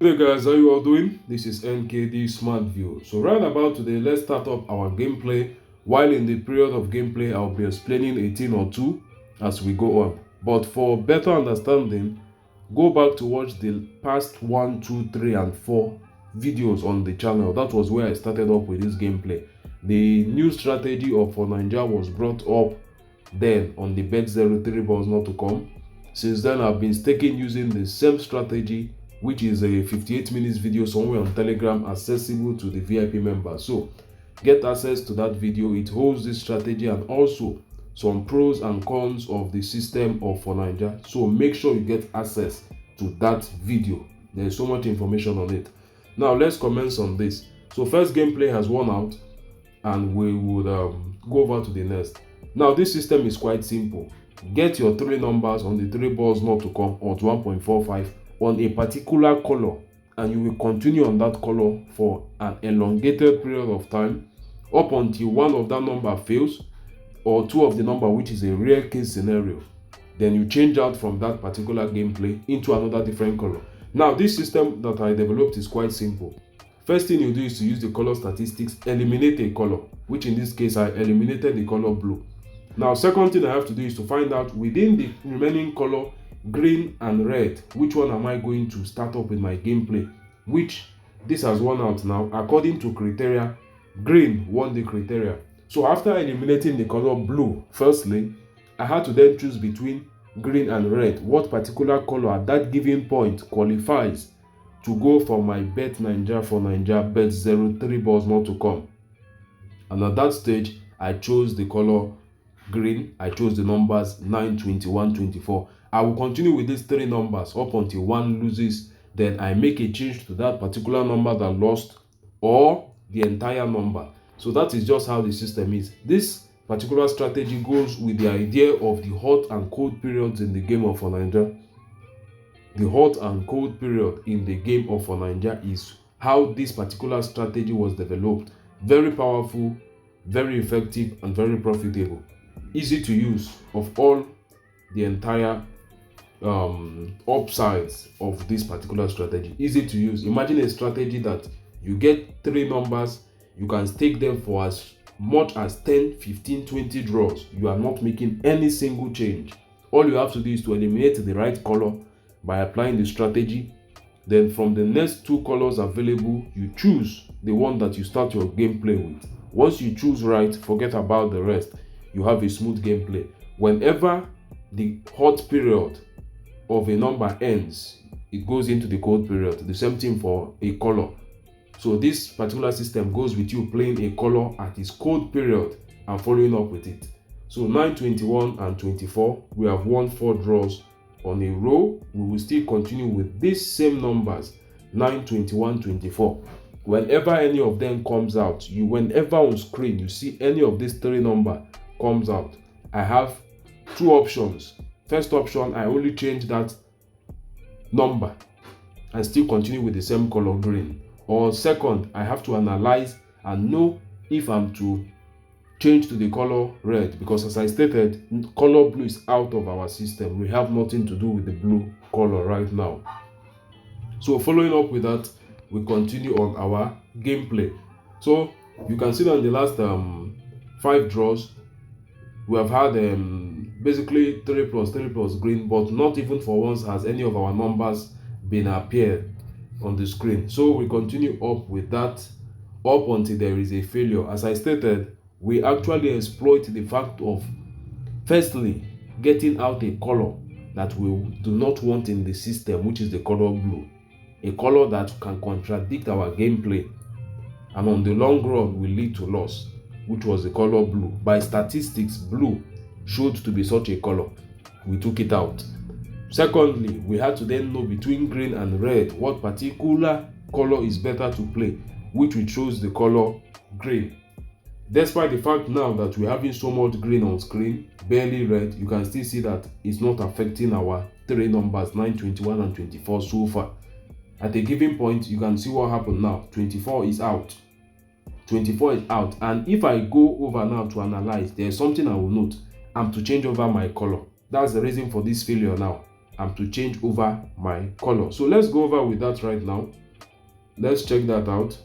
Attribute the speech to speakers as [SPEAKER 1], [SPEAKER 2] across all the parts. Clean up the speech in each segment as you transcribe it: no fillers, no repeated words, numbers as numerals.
[SPEAKER 1] Hey guys, how you all doing? This is NKD Smart View. So right about today, let's start up our gameplay. While in the period of gameplay, I'll be explaining a thing or two as we go on. But for better understanding, go back to watch the past 1, 2, 3, and 4 videos on the channel. That was where I started up with this gameplay. The new strategy of for Ninja was brought up then on the BETZERO 3 balls not to come. Since then, I've been sticking using the same strategy, which is a 58 minutes video somewhere on Telegram accessible to the VIP members. So get access to that video. It holds this strategy and also some pros and cons of the system of for Ninja. So make sure you get access to that video. There is so much information on it. Now let's commence on this. So first gameplay has won out, and we would go over to the next. Now this system is quite simple. Get your 3 numbers on the 3 balls not to come or to 1.45 on a particular color, and you will continue on that color for an elongated period of time up until one of that number fails or two of the number, which is a rare case scenario. Then you change out from that particular gameplay into another different color. Now this system that I developed is quite simple. First thing you do is to use the color statistics, eliminate a color, which in this case I eliminated the color blue. Now second thing I have to do is to find out within the remaining color green and red, which one am I going to start up with my gameplay, which this has won out now. According to criteria, green won the criteria. So after eliminating the color blue, firstly, I had to then choose between green and red. What particular color at that given point qualifies to go for my BET9JA for Ninja BETZERO 3 balls not to come. And at that stage, I chose the color green. I chose the numbers 9, 21, 24. I will continue with these 3 numbers up until one loses. Then I make a change to that particular number that lost or the entire number. So that is just how the system is. This particular strategy goes with the idea of the hot and cold periods in the game of Ninja. The hot and cold period in the game of Ninja is how this particular strategy was developed. Very powerful, very effective, and very profitable. Easy to use of all the entire upsides of this particular strategy. Easy to use. Imagine a strategy that you get 3 numbers, you can stake them for as much as 10, 15, 20 draws. You are not making any single change. All you have to do is to eliminate the right color by applying the strategy. Then from the next 2 colors available, you choose the one that you start your gameplay with. Once you choose right, forget about the rest. You have a smooth gameplay. Whenever the hot period of a number ends, it goes into the cold period. The same thing for a color. So this particular system goes with you playing a color at its cold period and following up with it. So 9, 21, and 24, we have won 4 draws on a row. We will still continue with these same numbers 9, 21, 24. Whenever any of them comes out, whenever on screen you see any of these 3 numbers comes out, I have 2 options. First option, I only change that number and still continue with the same color green. Or second, I have to analyze and know if I'm to change to the color red, because as I stated, color blue is out of our system. We have nothing to do with the blue color right now. So following up with that, we continue on our gameplay. So you can see that in the last 5 draws, we have had basically 3 plus 3 plus green, but not even for once has any of our numbers been appeared on the screen. So we continue up with that up until there is a failure. As I stated, we actually exploit the fact of firstly getting out a color that we do not want in the system, which is the color blue, a color that can contradict our gameplay and on the long run will lead to loss, which was the color blue. By statistics, blue showed to be such a color. We took it out. Secondly, we had to then know between green and red what particular color is better to play, which we chose the color green. Despite the fact now that we're having so much green on screen, barely red, you can still see that it's not affecting our 3 numbers 9, 21, and 24 so far. At a given point, you can see what happened now. 24 is out. 24 is out. And if I go over now to analyze, there's something I will note. I'm to change over my color. That's the reason for this failure now. I'm to change over my color. So let's go over with that right now. Let's check that out.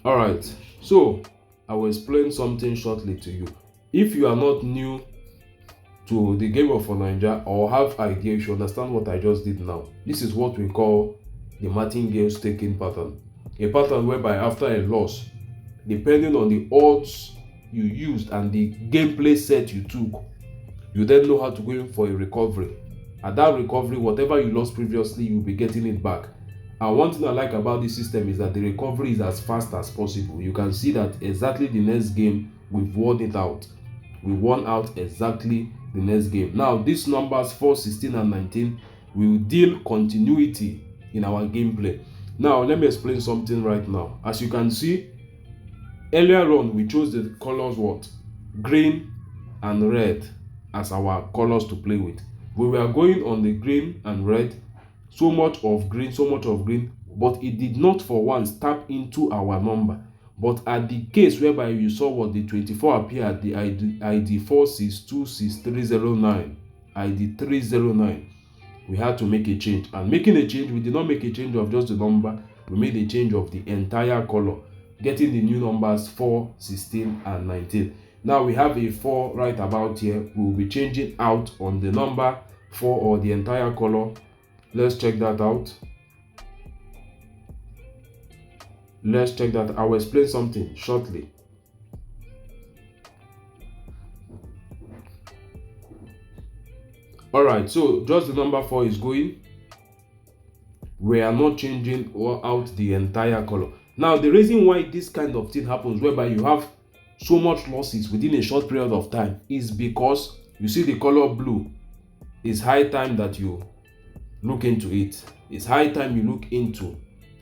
[SPEAKER 1] All right, so I will explain something shortly to you. If you are not new to the game of BETZERO or have idea, you should understand what I just did now. This is what we call the martingale staking pattern. A pattern whereby after a loss, depending on the odds you used and the gameplay set you took, you then know how to go in for a recovery. At that recovery, whatever you lost previously, you'll be getting it back. And one thing I like about this system is that the recovery is as fast as possible. You can see that exactly the next game we've won it out. We won out exactly the next game. Now these numbers 4, 16 and 19 will deal continuity in our gameplay. Now let me explain something right now. As you can see, earlier on we chose the colors what? Green and red as our colors to play with. We were going on the green and red, so much of green, but it did not for once tap into our number. But at the case whereby you saw what the 24 appear at the ID 4626309, ID 309, we had to make a change. And making a change, we did not make a change of just the number, we made a change of the entire color, getting the new numbers 4, 16 and 19. Now we have a 4 right about here. We will be changing out on the number 4 or the entire color. Let's check that out. Let's check that. I will explain something shortly. All right, so just the number 4 is going. We are not changing out the entire color. Now the reason why this kind of thing happens, whereby you have so much losses within a short period of time, is because you see the color blue. It's high time that you look into it. It's high time you look into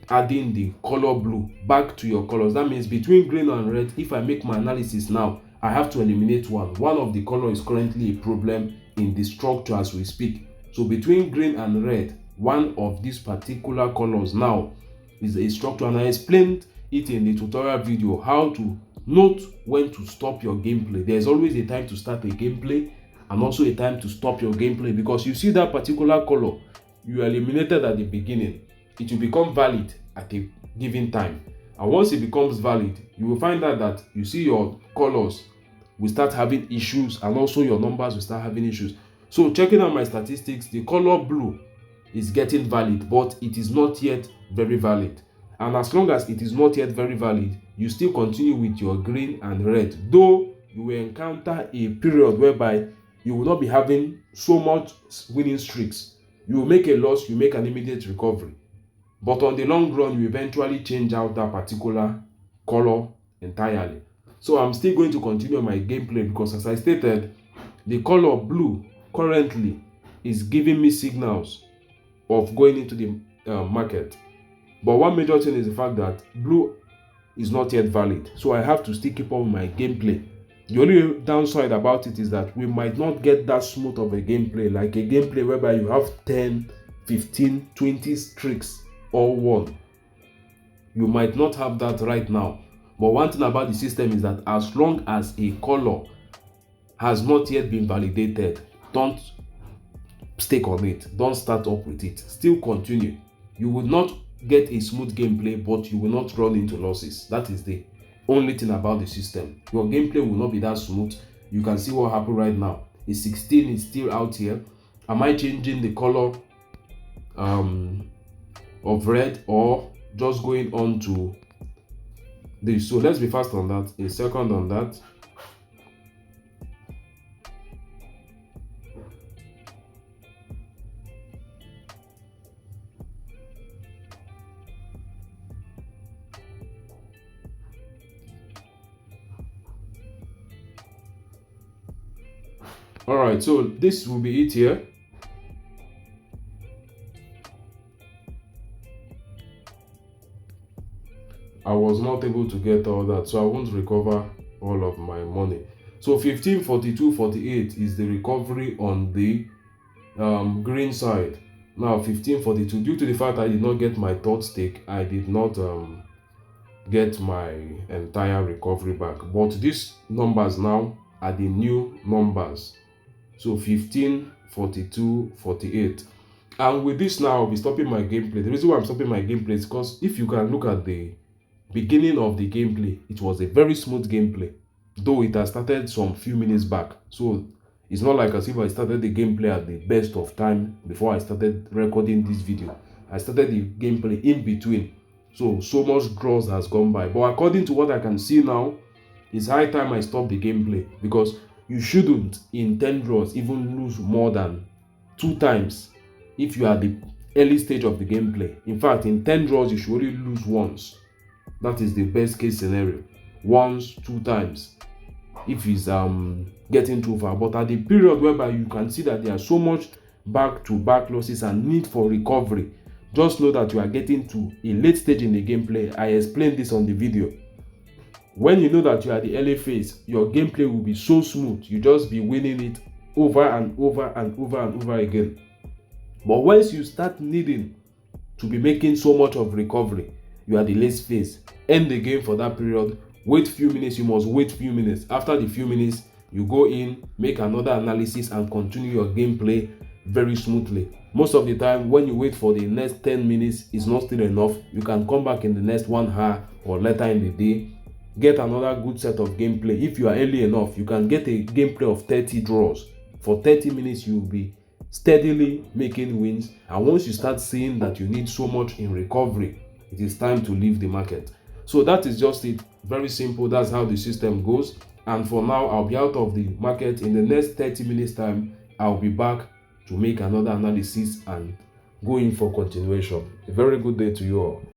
[SPEAKER 1] adding the color blue back to your colors. That means between green and red, if I make my analysis now, I have to eliminate one. One of the color is currently a problem in the structure as we speak. So between green and red, one of these particular colors now is a structure, and I explained it in the tutorial video how to note when to stop your gameplay. There's always a time to start a gameplay and also a time to stop your gameplay, because you see that particular color you eliminated at the beginning, it will become valid at a given time, and once it becomes valid, you will find out that you see your colors will start having issues, and also your numbers will start having issues. So checking out my statistics, the color blue is getting valid, but it is not yet very valid. And as long as it is not yet very valid, you still continue with your green and red, though you will encounter a period whereby you will not be having so much winning streaks. You will make a loss, you make an immediate recovery, but on the long run you eventually change out that particular color entirely. So I'm still going to continue my gameplay, because as I stated, the color blue currently is giving me signals of going into the market. But one major thing is the fact that blue is not yet valid, so I have to still keep on my gameplay. The only downside about it is that we might not get that smooth of a gameplay, like a gameplay whereby you have 10, 15, 20 streaks all one. You might not have that right now. But one thing about the system is that as long as a color has not yet been validated, don't stake on it, don't start up with it, still continue. You will not get a smooth gameplay, but you will not run into losses. That is the only thing about the system. Your gameplay will not be that smooth. You can see what happened right now. A 16 is still out here. Am I changing the color of red, or just going on to this? So let's be fast on that. A second on that. All right, so this will be it here. I was not able to get all that, so I won't recover all of my money. So 1542.48 is the recovery on the green side. Now 1542, due to the fact I did not get my third stake, I did not get my entire recovery back. But these numbers now are the new numbers. So 15, 42, 48. And with this now, I'll be stopping my gameplay. The reason why I'm stopping my gameplay is because if you can look at the beginning of the gameplay, it was a very smooth gameplay, though it has started some few minutes back. So it's not like as if I started the gameplay at the best of time before I started recording this video. I started the gameplay in between. So much draws has gone by. But according to what I can see now, it's high time I stop the gameplay, because you shouldn't in 10 draws even lose more than 2 times if you are at the early stage of the gameplay. In fact, in 10 draws you should only lose once. That is the best case scenario. Once, 2 times if it's getting too far. But at the period whereby you can see that there are so much back-to-back losses and need for recovery, just know that you are getting to a late stage in the gameplay. I explained this on the video. When you know that you are at the early phase, your gameplay will be so smooth. You just be winning it over and over and over and over again. But once you start needing to be making so much of recovery, you are the late phase. End the game for that period. Wait few minutes. You must wait few minutes. After the few minutes, you go in, make another analysis, and continue your gameplay very smoothly. Most of the time, when you wait for the next 10 minutes, it's not still enough. You can come back in the next 1 hour or later in the day, get another good set of gameplay. If you are early enough, you can get a gameplay of 30 draws. For 30 minutes, you will be steadily making wins. And once you start seeing that you need so much in recovery, it is time to leave the market. So that is just it. Very simple. That's how the system goes. And for now, I'll be out of the market. In the next 30 minutes time, I'll be back to make another analysis and go in for continuation. A very good day to you all.